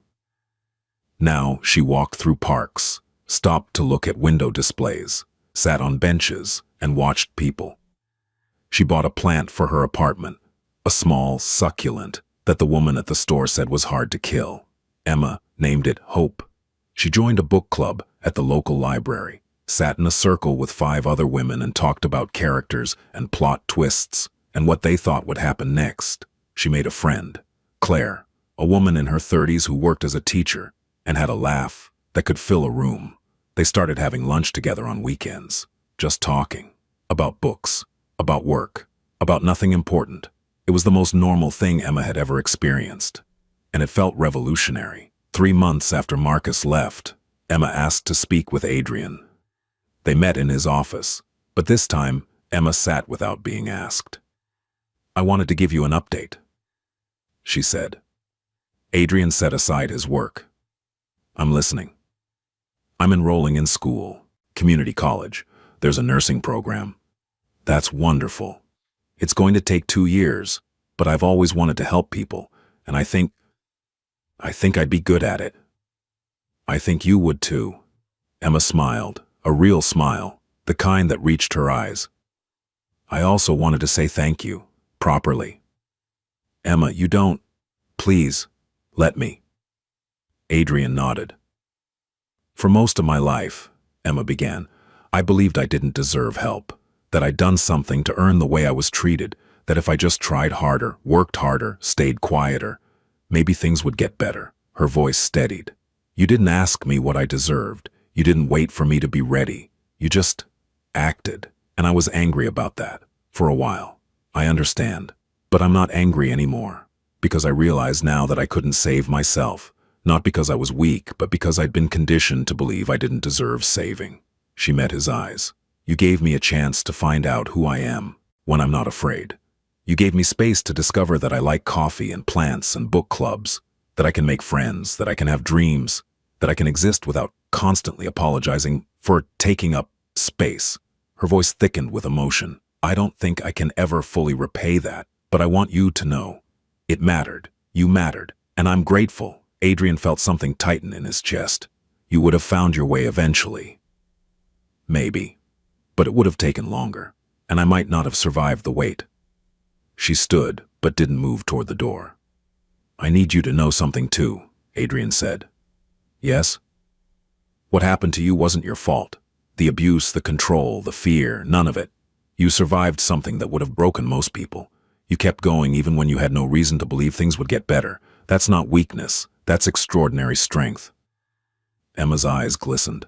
Now she walked through parks, stopped to look at window displays, sat on benches, and watched people. She bought a plant for her apartment, a small succulent that the woman at the store said was hard to kill. Emma named it Hope. She joined a book club at the local library, sat in a circle with 5 other women and talked about characters and plot twists and what they thought would happen next. She made a friend, Claire, a woman in her 30s who worked as a teacher and had a laugh that could fill a room. They started having lunch together on weekends, just talking about books, about work, about nothing important. It was the most normal thing Emma had ever experienced, and it felt revolutionary. 3 months after Marcus left, Emma asked to speak with Adrian. They met in his office, but this time Emma sat without being asked. I wanted to give you an update, she said. Adrian set aside his work. I'm listening. I'm enrolling in school, community college. There's a nursing program. That's wonderful. It's going to take 2 years, but I've always wanted to help people, and I think I'd be good at it. I think you would too. Emma smiled, a real smile, the kind that reached her eyes. I also wanted to say thank you, properly. Emma, you don't. Please, let me. Adrian nodded. For most of my life, Emma began, I believed I didn't deserve help, that I'd done something to earn the way I was treated, that if I just tried harder, worked harder, stayed quieter, maybe things would get better. Her voice steadied. You didn't ask me what I deserved. You didn't wait for me to be ready. You just acted. And I was angry about that, for a while. I understand. But I'm not angry anymore, because I realize now that I couldn't save myself, not because I was weak, but because I'd been conditioned to believe I didn't deserve saving. She met his eyes. You gave me a chance to find out who I am, when I'm not afraid. You gave me space to discover that I like coffee and plants and book clubs, that I can make friends, that I can have dreams, that I can exist without constantly apologizing for taking up space. Her voice thickened with emotion. I don't think I can ever fully repay that, but I want you to know. It mattered. You mattered. And I'm grateful. Adrian felt something tighten in his chest. You would have found your way eventually. Maybe. But it would have taken longer, and I might not have survived the wait. She stood, but didn't move toward the door. I need you to know something too, Adrian said. Yes? What happened to you wasn't your fault. The abuse, the control, the fear, none of it. You survived something that would have broken most people. You kept going even when you had no reason to believe things would get better. That's not weakness. That's extraordinary strength. Emma's eyes glistened.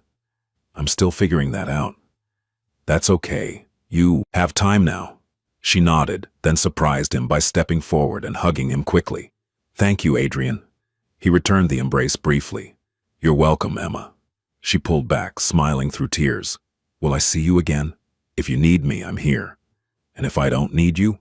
I'm still figuring that out. That's okay. You have time now. She nodded, then surprised him by stepping forward and hugging him quickly. Thank you, Adrian. He returned the embrace briefly. You're welcome, Emma. She pulled back, smiling through tears. Will I see you again? If you need me, I'm here. And if I don't need you,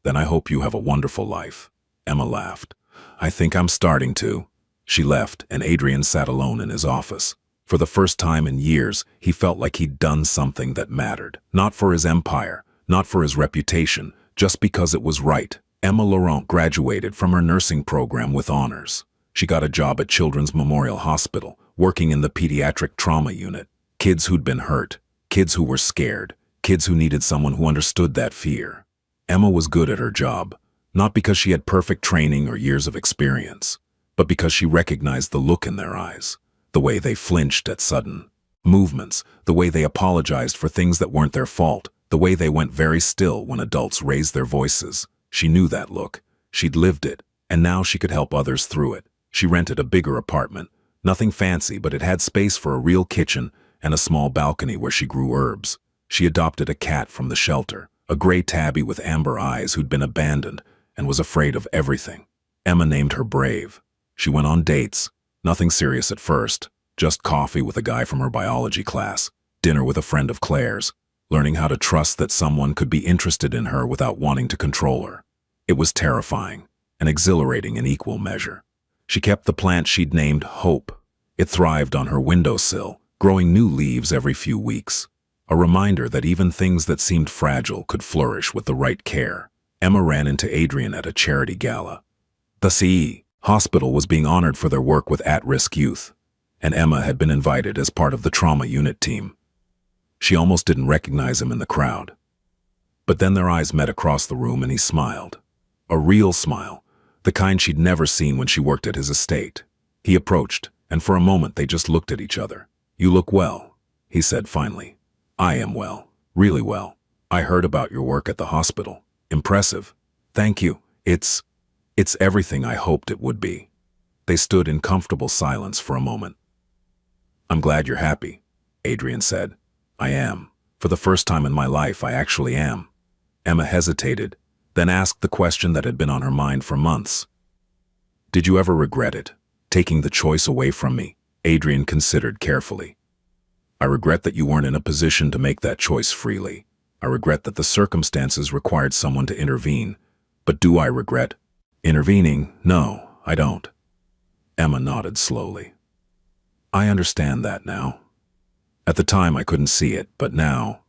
then I hope you have a wonderful life. Emma laughed. I think I'm starting to. She left, and Adrian sat alone in his office. For the first time in years, he felt like he'd done something that mattered. Not for his empire, not for his reputation, just because it was right. Emma Laurent graduated from her nursing program with honors. She got a job at Children's Memorial Hospital, working in the pediatric trauma unit. Kids who'd been hurt, kids who were scared, kids who needed someone who understood that fear. Emma was good at her job, not because she had perfect training or years of experience, but because she recognized the look in their eyes, the way they flinched at sudden movements, the way they apologized for things that weren't their fault, the way they went very still when adults raised their voices. She knew that look. She'd lived it, and now she could help others through it. She rented a bigger apartment. Nothing fancy, but it had space for a real kitchen and a small balcony where she grew herbs. She adopted a cat from the shelter, a gray tabby with amber eyes who'd been abandoned and was afraid of everything. Emma named her Brave. She went on dates, nothing serious at first, just coffee with a guy from her biology class, dinner with a friend of Claire's, learning how to trust that someone could be interested in her without wanting to control her. It was terrifying and exhilarating in equal measure. She kept the plant she'd named Hope. It thrived on her windowsill, growing new leaves every few weeks. A reminder that even things that seemed fragile could flourish with the right care. Emma ran into Adrian at a charity gala. The CE hospital was being honored for their work with at-risk youth, and Emma had been invited as part of the trauma unit team. She almost didn't recognize him in the crowd. But then their eyes met across the room and he smiled. A real smile, the kind she'd never seen when she worked at his estate. He approached, and for a moment they just looked at each other. You look well, he said finally. I am well, really well. I heard about your work at the hospital. Impressive. Thank you. It's everything I hoped it would be. They stood in comfortable silence for a moment. I'm glad you're happy, Adrian said. I am. For the first time in my life, I actually am. Emma hesitated, then asked the question that had been on her mind for months. Did you ever regret it, taking the choice away from me? Adrian considered carefully. I regret that you weren't in a position to make that choice freely. I regret that the circumstances required someone to intervene. But do I regret intervening? No, I don't. Emma nodded slowly. I understand that now. At the time I couldn't see it, but now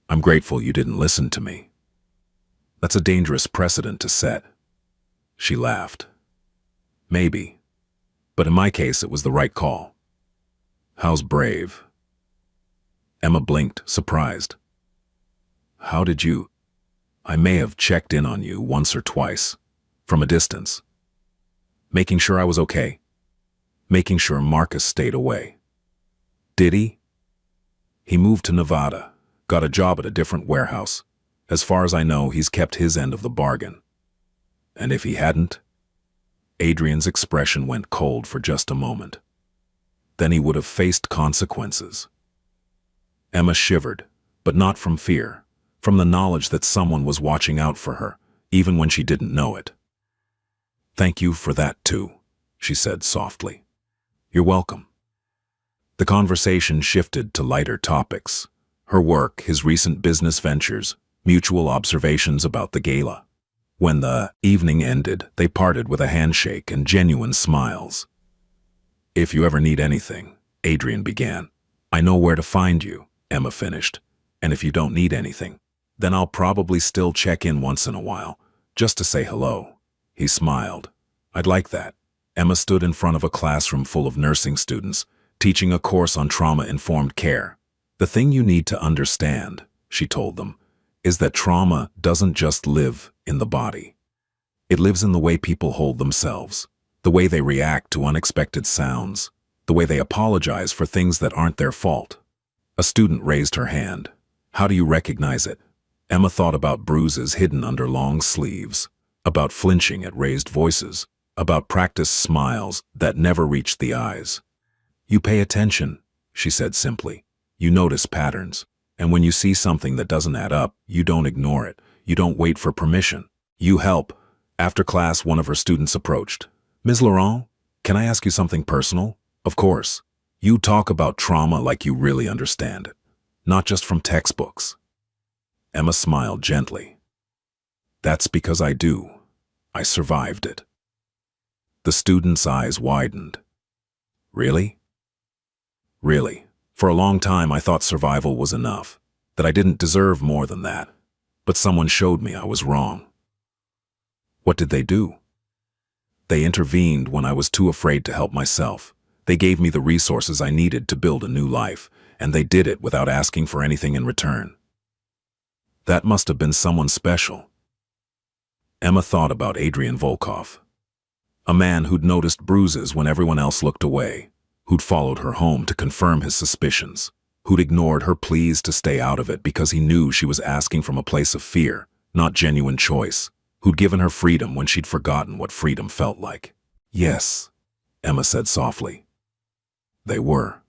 I'm grateful you didn't listen to me. That's a dangerous precedent to set. She laughed. Maybe. But in my case, it was the right call. How's Brave? Emma blinked, surprised. How did you? I may have checked in on you once or twice, from a distance. Making sure I was okay. Making sure Marcus stayed away. Did he? He moved to Nevada, got a job at a different warehouse. As far as I know, he's kept his end of the bargain. And if he hadn't? Adrian's expression went cold for just a moment. Then he would have faced consequences. Emma shivered, but not from fear, from the knowledge that someone was watching out for her, even when she didn't know it. Thank you for that too, she said softly. You're welcome. The conversation shifted to lighter topics. Her work, his recent business ventures, mutual observations about the gala. When the evening ended, they parted with a handshake and genuine smiles. If you ever need anything, Adrian began. I know where to find you, Emma finished. And if you don't need anything, then I'll probably still check in once in a while, just to say hello. He smiled. I'd like that. Emma stood in front of a classroom full of nursing students, teaching a course on trauma-informed care. The thing you need to understand, she told them, is that trauma doesn't just live in the body. It lives in the way people hold themselves, the way they react to unexpected sounds, the way they apologize for things that aren't their fault. A student raised her hand. How do you recognize it? Emma thought about bruises hidden under long sleeves, about flinching at raised voices, about practiced smiles that never reached the eyes. You pay attention, she said simply. You notice patterns. And when you see something that doesn't add up, you don't ignore it. You don't wait for permission. You help. After class, one of her students approached. Ms. Laurent, can I ask you something personal? Of course. You talk about trauma like you really understand it, not just from textbooks. Emma smiled gently. That's because I do. I survived it. The student's eyes widened. Really? Really. For a long time, I thought survival was enough, that I didn't deserve more than that. But someone showed me I was wrong. What did they do? They intervened when I was too afraid to help myself. They gave me the resources I needed to build a new life, and they did it without asking for anything in return. That must have been someone special. Emma thought about Adrian Volkov, a man who'd noticed bruises when everyone else looked away, who'd followed her home to confirm his suspicions, who'd ignored her pleas to stay out of it because he knew she was asking from a place of fear, not genuine choice, who'd given her freedom when she'd forgotten what freedom felt like. Yes, Emma said softly. They were.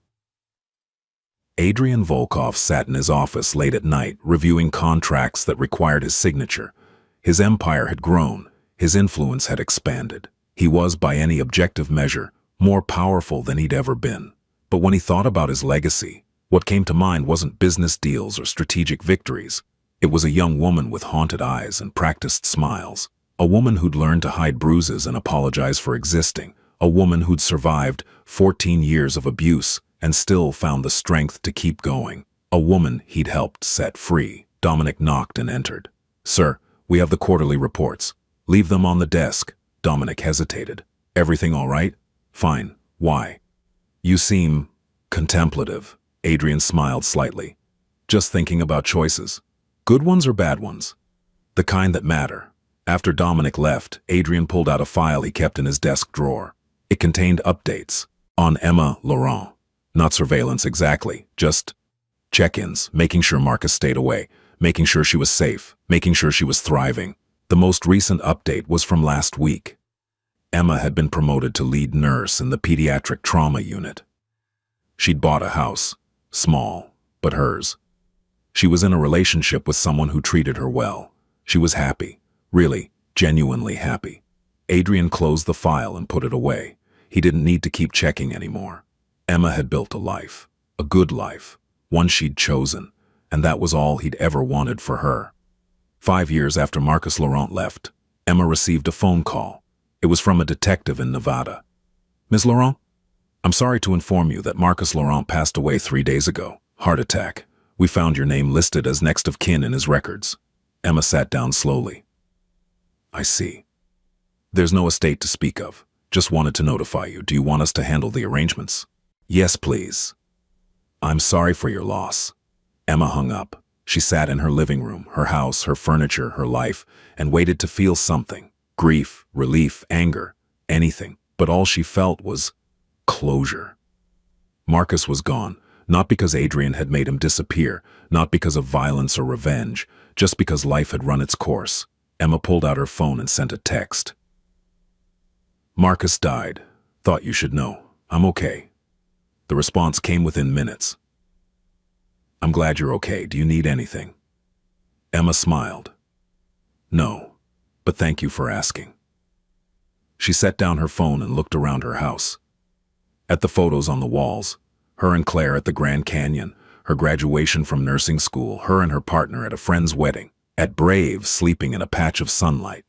Adrian Volkov sat in his office late at night, reviewing contracts that required his signature. His empire had grown, his influence had expanded. He was, by any objective measure, more powerful than he'd ever been. But when he thought about his legacy, what came to mind wasn't business deals or strategic victories. It was a young woman with haunted eyes and practiced smiles, a woman who'd learned to hide bruises and apologize for existing, a woman who'd survived 14 years of abuse and still found the strength to keep going, a woman he'd helped set free. Dominic knocked and entered. Sir, we have the quarterly reports. Leave them on the desk. Dominic hesitated. Everything all right? Fine. Why? You seem contemplative. Adrian smiled slightly. Just thinking about choices. Good ones or bad ones? The kind that matter. After Dominic left, Adrian pulled out a file he kept in his desk drawer. It contained updates on Emma Laurent. Not surveillance exactly, just check-ins, making sure Marcus stayed away, making sure she was safe, making sure she was thriving. The most recent update was from last week. Emma had been promoted to lead nurse in the pediatric trauma unit. She'd bought a house, small, but hers. She was in a relationship with someone who treated her well. She was happy, really, genuinely happy. Adrian closed the file and put it away. He didn't need to keep checking anymore. Emma had built a life, a good life, one she'd chosen, and that was all he'd ever wanted for her. 5 years after Marcus Laurent left, Emma received a phone call. It was from a detective in Nevada. Ms. Laurent, I'm sorry to inform you that Marcus Laurent passed away 3 days ago. Heart attack. We found your name listed as next of kin in his records. Emma sat down slowly. I see. There's no estate to speak of. Just wanted to notify you. Do you want us to handle the arrangements? Yes, please. I'm sorry for your loss. Emma hung up. She sat in her living room, her house, her furniture, her life, and waited to feel something. Grief, relief, anger, anything. But all she felt was closure. Marcus was gone, not because Adrian had made him disappear, not because of violence or revenge, just because life had run its course. Emma pulled out her phone and sent a text. Marcus died. Thought you should know. I'm okay. The response came within minutes. I'm glad you're okay. Do you need anything? Emma smiled. No, but thank you for asking. She set down her phone and looked around her house. At the photos on the walls, her and Claire at the Grand Canyon, her graduation from nursing school, her and her partner at a friend's wedding, at Brave sleeping in a patch of sunlight,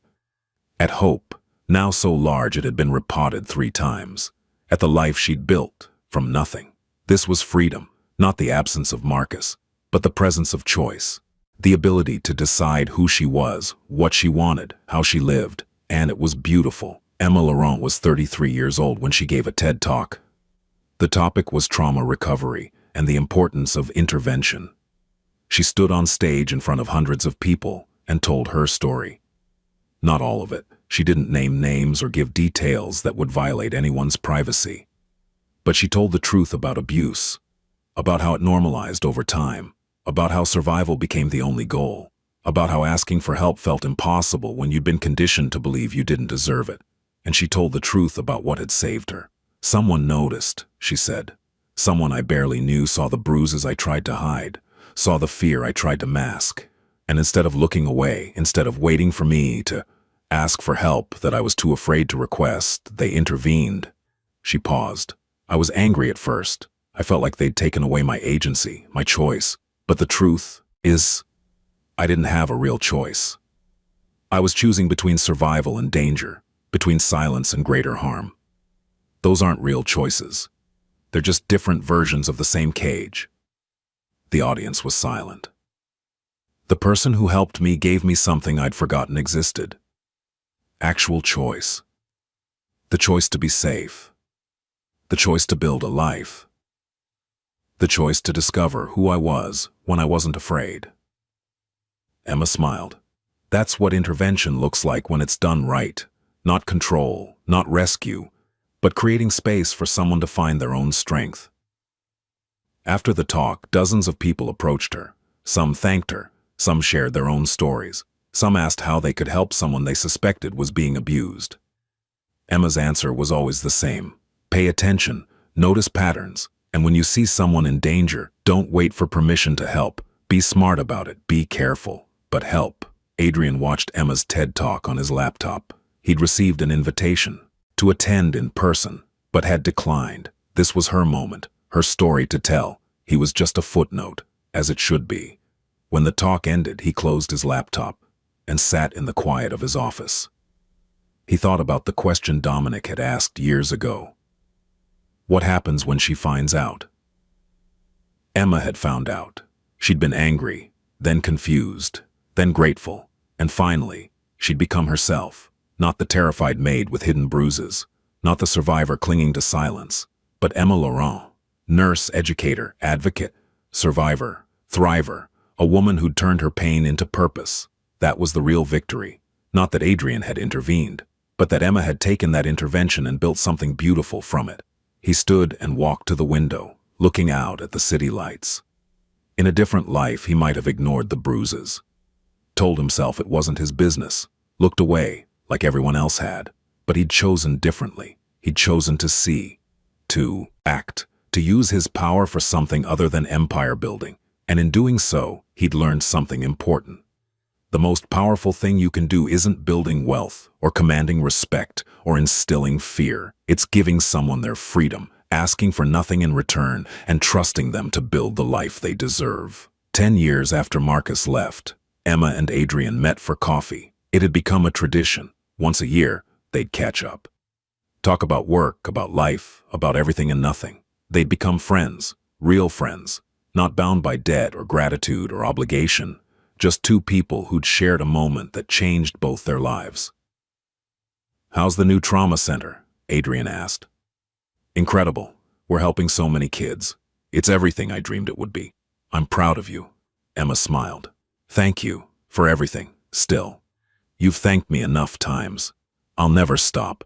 at Hope, now so large it had been repotted 3 times, at the life she'd built from nothing. This was freedom, not the absence of Marcus, but the presence of choice, the ability to decide who she was, what she wanted, how she lived, and it was beautiful. Emma Laurent was 33 years old when she gave a TED Talk. The topic was trauma recovery and the importance of intervention. She stood on stage in front of hundreds of people and told her story. Not all of it. She didn't name names or give details that would violate anyone's privacy. But she told the truth about abuse, about how it normalized over time, about how survival became the only goal, about how asking for help felt impossible when you'd been conditioned to believe you didn't deserve it. And she told the truth about what had saved her. Someone noticed, she said. Someone I barely knew saw the bruises I tried to hide, saw the fear I tried to mask. And instead of looking away, instead of waiting for me to ask for help that I was too afraid to request, they intervened. She paused. I was angry at first. I felt like they'd taken away my agency, my choice. But the truth is, I didn't have a real choice. I was choosing between survival and danger, between silence and greater harm. Those aren't real choices. They're just different versions of the same cage. The audience was silent. The person who helped me gave me something I'd forgotten existed. Actual choice. The choice to be safe. The choice to build a life. The choice to discover who I was when I wasn't afraid. Emma smiled. That's what intervention looks like when it's done right. Not control, not rescue, but creating space for someone to find their own strength. After the talk, dozens of people approached her. Some thanked her, some shared their own stories, some asked how they could help someone they suspected was being abused. Emma's answer was always the same. Pay attention, notice patterns, and when you see someone in danger, don't wait for permission to help. Be smart about it, be careful, but help. Adrian watched Emma's TED Talk on his laptop. He'd received an invitation to attend in person, but had declined. This was her moment, her story to tell. He was just a footnote, as it should be. When the talk ended, he closed his laptop and sat in the quiet of his office. He thought about the question Dominic had asked years ago. What happens when she finds out? Emma had found out. She'd been angry, then confused, then grateful, and finally, she'd become herself. Not the terrified maid with hidden bruises, not the survivor clinging to silence, but Emma Laurent, nurse, educator, advocate, survivor, thriver, a woman who'd turned her pain into purpose. That was the real victory. Not that Adrian had intervened, but that Emma had taken that intervention and built something beautiful from it. He stood and walked to the window, looking out at the city lights. In a different life, he might have ignored the bruises, told himself it wasn't his business, looked away, like everyone else had, but he'd chosen differently. He'd chosen to see, to act, to use his power for something other than empire building, and in doing so, he'd learned something important. The most powerful thing you can do isn't building wealth, or commanding respect, or instilling fear. It's giving someone their freedom, asking for nothing in return, and trusting them to build the life they deserve. 10 years after Marcus left, Emma and Adrian met for coffee. It had become a tradition. Once a year, they'd catch up. Talk about work, about life, about everything and nothing. They'd become friends, real friends, not bound by debt or gratitude or obligation, just 2 people who'd shared a moment that changed both their lives. How's the new trauma center? Adrian asked. Incredible. We're helping so many kids. It's everything I dreamed it would be. I'm proud of you. Emma smiled. Thank you for everything, still. You've thanked me enough times. I'll never stop.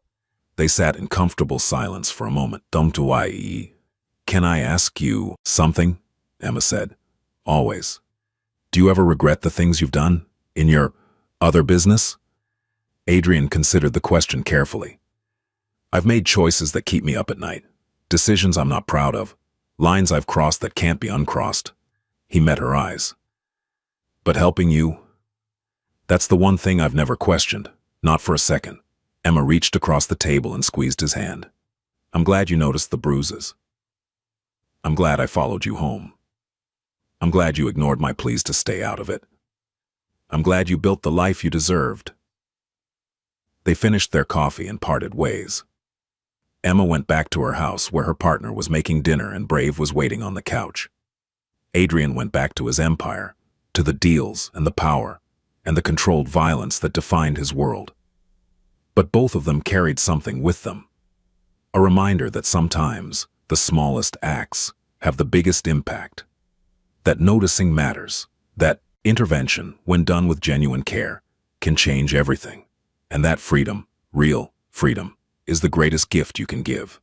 They sat in comfortable silence for a moment. Can I ask you something? Emma said. Always. Do you ever regret the things you've done? In your other business? Adrian considered the question carefully. I've made choices that keep me up at night. Decisions I'm not proud of. Lines I've crossed that can't be uncrossed. He met her eyes. But helping you? That's the one thing I've never questioned. Not for a second. Emma reached across the table and squeezed his hand. I'm glad you noticed the bruises. I'm glad I followed you home. I'm glad you ignored my pleas to stay out of it. I'm glad you built the life you deserved. They finished their coffee and parted ways. Emma went back to her house where her partner was making dinner and Brave was waiting on the couch. Adrian went back to his empire, to the deals and the power, and the controlled violence that defined his world. But both of them carried something with them. A reminder that sometimes the smallest acts have the biggest impact. That noticing matters. That intervention, when done with genuine care, can change everything. And that freedom, real freedom, is the greatest gift you can give.